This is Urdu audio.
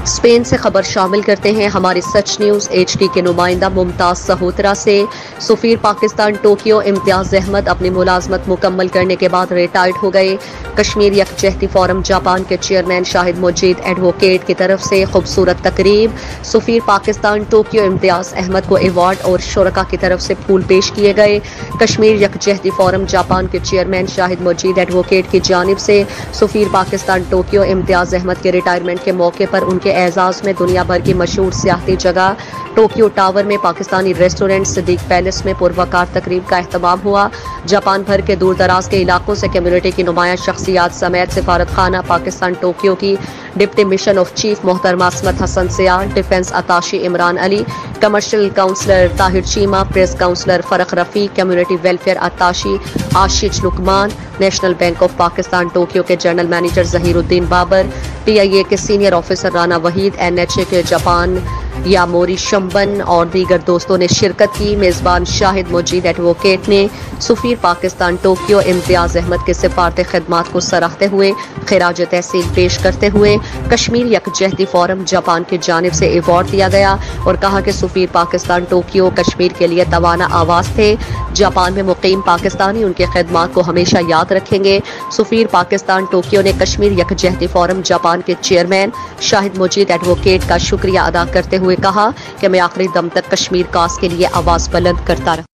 اسپین سے خبر شامل کرتے ہیں ہماری سچ نیوز ایچ ڈی کے نمائندہ ممتاز سہوترا سے۔ سفیر پاکستان ٹوکیو امتیاز احمد اپنی ملازمت مکمل کرنے کے بعد ریٹائرڈ ہو گئے۔ کشمیر یکجہتی فورم جاپان کے چیئرمین شاہد مجید ایڈووکیٹ کی طرف سے خوبصورت تقریب۔ سفیر پاکستان ٹوکیو امتیاز احمد کو ایوارڈ اور شرکاء کی طرف سے پھول پیش کیے گئے۔ کشمیر یکجہتی فورم جاپان کے چیئرمین شاہد مجید ایڈووکیٹ کی جانب سے سفیر پاکستان ٹوکیو امتیاز احمد کے ریٹائرمنٹ کے موقع پر ان کے اعزاز میں دنیا بھر کی مشہور سیاحتی جگہ ٹوکیو ٹاور میں پاکستانی ریسٹورنٹ صدیق پیلس میں پروقار تقریب کا اہتمام ہوا۔ جاپان بھر کے دور دراز کے علاقوں سے کمیونٹی کی نمایاں شخصیات سمیت سفارت خانہ پاکستان ٹوکیو کی ڈپٹی مشن آف چیف محترمہ Ismat Hassan Sial, defence attache Imran Ali, commercial counsellor Tahir Cheema, press counsellor Farooq Rafiq, community welfare attache آشیچ Luqman, national bank of Pakistan Tokyo کے general manager Zaheer uddin Babar, P I A کے senior officer Rana Waheed, N H A کے جاپان یا موری شمبن اور دیگر دوستوں نے شرکت کی۔ میزبان شاہد مجید ایڈووکیٹ نے سفیر پاکستان ٹوکیو امتیاز احمد کے سفارتی خدمات کو سراہتے ہوئے خراج تحسین پیش کرتے ہوئے کشمیر یکجہتی فورم جاپان کی جانب سے ایوارڈ دیا گیا اور کہا کہ سفیر پاکستان ٹوکیو کشمیر کے لیے توانا آواز تھے۔ جاپان میں مقیم پاکستانی ان کی خدمات کو ہمیشہ یاد رکھیں گے۔ سفیر پاکستان ٹوکیو نے کشمیر یکجہتی فورم جاپان کے چیئرمین شاہد مجید ایڈووکیٹ کا شکریہ ادا کرتے ہوئے کہا کہ میں آخری دم تک کشمیر کاز کے لیے آواز بلند کرتا رہا۔